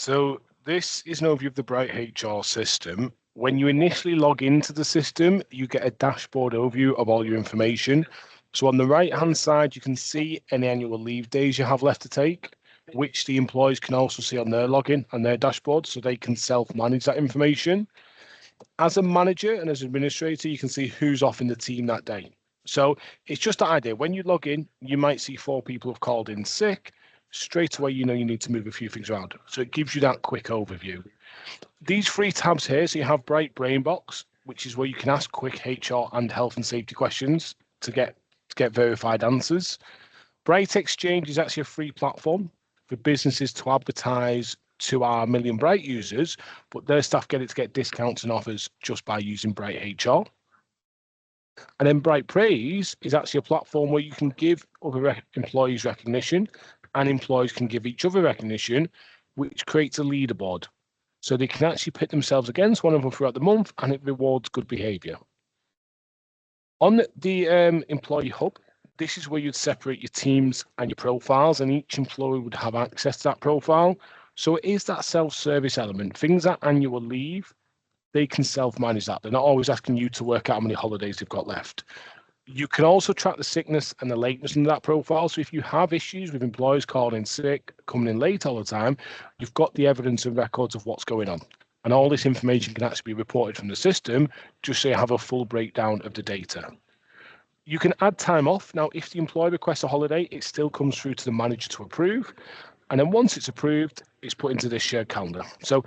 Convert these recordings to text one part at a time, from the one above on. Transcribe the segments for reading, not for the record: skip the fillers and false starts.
So this is an overview of the Bright HR system. When you initially log into the system, you get a dashboard overview of all your information. So on the right-hand side, you can see any annual leave days you have left to take, which the employees can also see on their login and their dashboard, so they can self-manage that information. As a manager and as an administrator, you can see who's off in the team that day. So it's just that idea. When you log in, you might see 4 people have called in sick. Straight away, you know you need to move a few things around. So it gives you that quick overview. These 3 tabs here, so you have Bright Brainbox, which is where you can ask quick HR and health and safety questions to get verified answers. Bright Exchange is actually a free platform for businesses to advertise to our million Bright users, but their staff get it to get discounts and offers just by using Bright HR. And then Bright Praise is actually a platform where you can give other employees recognition, and employees can give each other recognition, which creates a leaderboard. So they can actually pit themselves against one another throughout the month, and it rewards good behaviour. On the Employee Hub, this is where you'd separate your teams and your profiles, and each employee would have access to that profile. So it is that self-service element. Things like annual leave, they can self-manage that. They're not always asking you to work out how many holidays they've got left. You can also track the sickness and the lateness in that profile. So if you have issues with employees calling in sick, coming in late all the time, you've got the evidence and records of what's going on. And all this information can actually be reported from the system, just so you have a full breakdown of the data. You can add time off. Now, if the employee requests a holiday, it still comes through to the manager to approve. And then once it's approved, it's put into this shared calendar. So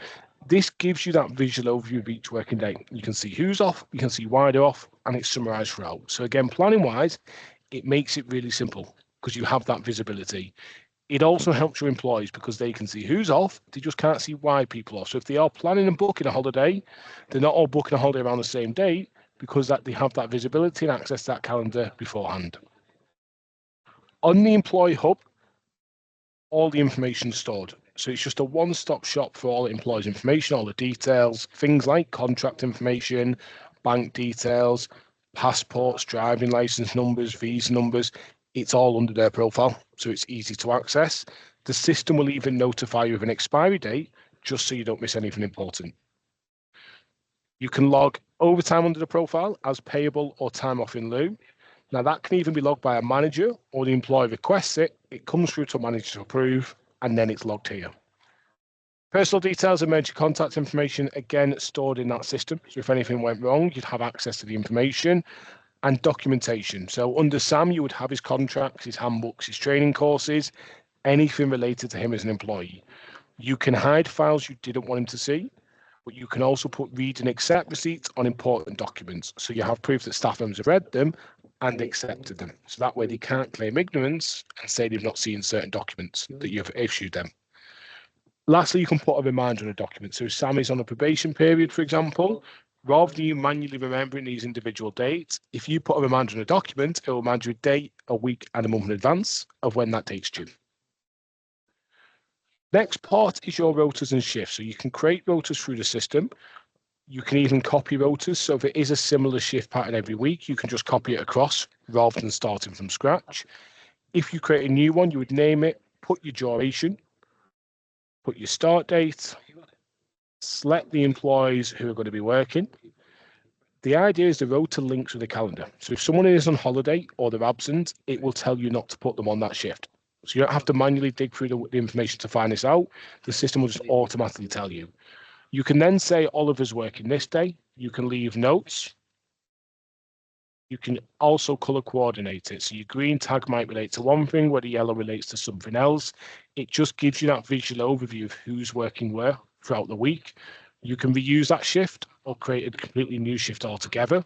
this gives you that visual overview of each working day. You can see who's off, you can see why they're off, and it's summarized throughout. So again, planning-wise, it makes it really simple because you have that visibility. It also helps your employees because they can see who's off, they just can't see why people are. So if they are planning and booking a holiday, they're not all booking a holiday around the same date because that they have that visibility and access to that calendar beforehand. On the Employee Hub, all the information stored. So it's just a one-stop shop for all the employees' information, all the details, things like contract information, bank details, passports, driving license numbers, visa numbers. It's all under their profile, so it's easy to access. The system will even notify you of an expiry date, just so you don't miss anything important. You can log overtime under the profile as payable or time off in lieu. Now that can even be logged by a manager or the employee requests it. It comes through to a manager to approve, and then it's logged here. Personal details and emergency contact information, again, stored in that system. So if anything went wrong, you'd have access to the information. And documentation. So under Sam, you would have his contracts, his handbooks, his training courses, anything related to him as an employee. You can hide files you didn't want him to see, but you can also put read and accept receipts on important documents. So you have proof that staff members have read them and accepted them. So that way they can't claim ignorance and say they've not seen certain documents that you've issued them. Lastly, you can put a reminder on a document. So if Sam is on a probation period, for example, rather than you manually remembering these individual dates, if you put a reminder on a document, it will remind you a date, a week, and a month in advance of when that date's due. Next part is your rotas and shifts. So you can create rotas through the system. You can even copy rotas. So if it is a similar shift pattern every week, you can just copy it across rather than starting from scratch. If you create a new one, you would name it, put your duration, put your start date, select the employees who are going to be working. The idea is the rota links with the calendar. So if someone is on holiday or they're absent, it will tell you not to put them on that shift. So you don't have to manually dig through the information to find this out. The system will just automatically tell you. You can then say Oliver's working this day. You can leave notes. You can also color coordinate it. So your green tag might relate to one thing, where the yellow relates to something else. It just gives you that visual overview of who's working where throughout the week. You can reuse that shift or create a completely new shift altogether.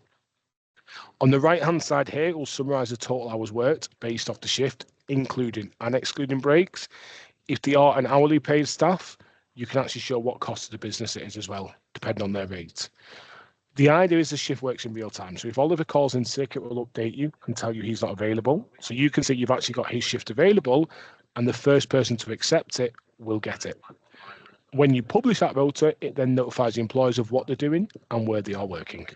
On the right-hand side here, it will summarize the total hours worked based off the shift, including and excluding breaks. If they are an hourly paid staff, you can actually show what cost of the business it is as well, depending on their rate. The idea is the shift works in real time. So if Oliver calls in sick, it will update you and tell you he's not available. So you can see you've actually got his shift available, and the first person to accept it will get it. When you publish that rota, it then notifies the employees of what they're doing and where they are working.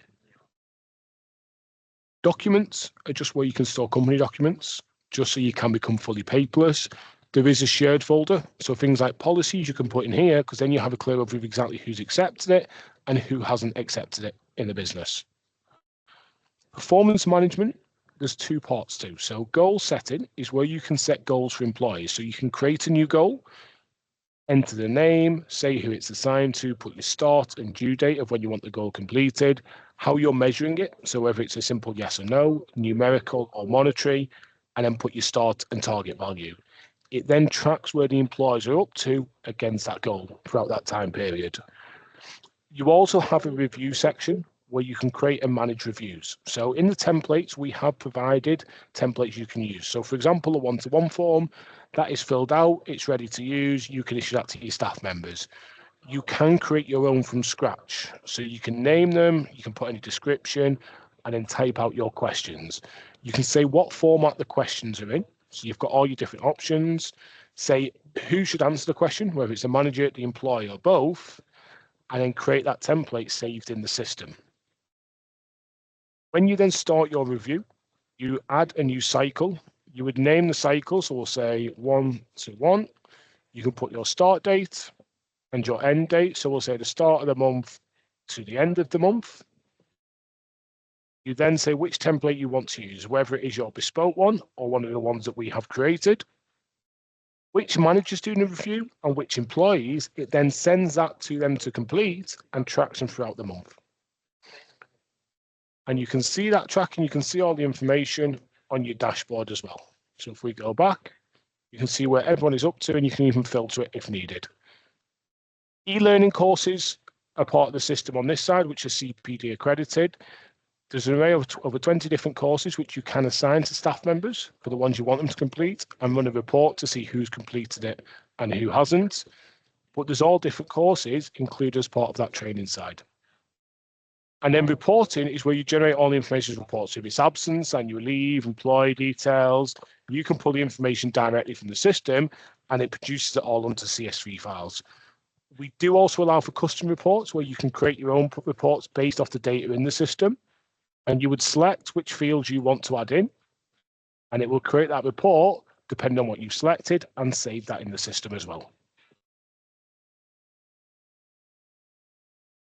Documents are just where you can store company documents, just so you can become fully paperless. There is a shared folder, so things like policies you can put in here, because then you have a clear overview of exactly who's accepted it and who hasn't accepted it in the business. Performance management, there's two parts to. So goal setting is where you can set goals for employees. So you can create a new goal, enter the name, say who it's assigned to, put your start and due date of when you want the goal completed, how you're measuring it, so whether it's a simple yes or no, numerical or monetary, and then put your start and target value. It then tracks where the employees are up to against that goal throughout that time period. You also have a review section where you can create and manage reviews. So in the templates, we have provided templates you can use. So for example, a one-to-one form that is filled out, it's ready to use, you can issue that to your staff members. You can create your own from scratch. So you can name them, you can put any description, and then type out your questions. You can say what format the questions are in. So you've got all your different options. Say who should answer the question, whether it's the manager, the employee, or both, and then create that template saved in the system. When you then start your review, you add a new cycle. You would name the cycle, so we'll say 1-1. You can put your start date and your end date. So we'll say the start of the month to the end of the month. You then say which template you want to use, whether it is your bespoke one or one of the ones that we have created, which managers doing the review and which employees. It then sends that to them to complete and tracks them throughout the month. And you can see that tracking, you can see all the information on your dashboard as well. So if we go back, you can see where everyone is up to, and you can even filter it if needed. E-learning courses are part of the system on this side, which is CPD accredited. There's an array of over 20 different courses which you can assign to staff members for the ones you want them to complete, and run a report to see who's completed it and who hasn't. But there's all different courses included as part of that training side. And then reporting is where you generate all the information as reports. So if it's absence, annual leave, employee details, you can pull the information directly from the system and it produces it all onto CSV files. We do also allow for custom reports where you can create your own reports based off the data in the system, and you would select which fields you want to add in, and it will create that report depending on what you've selected and save that in the system as well.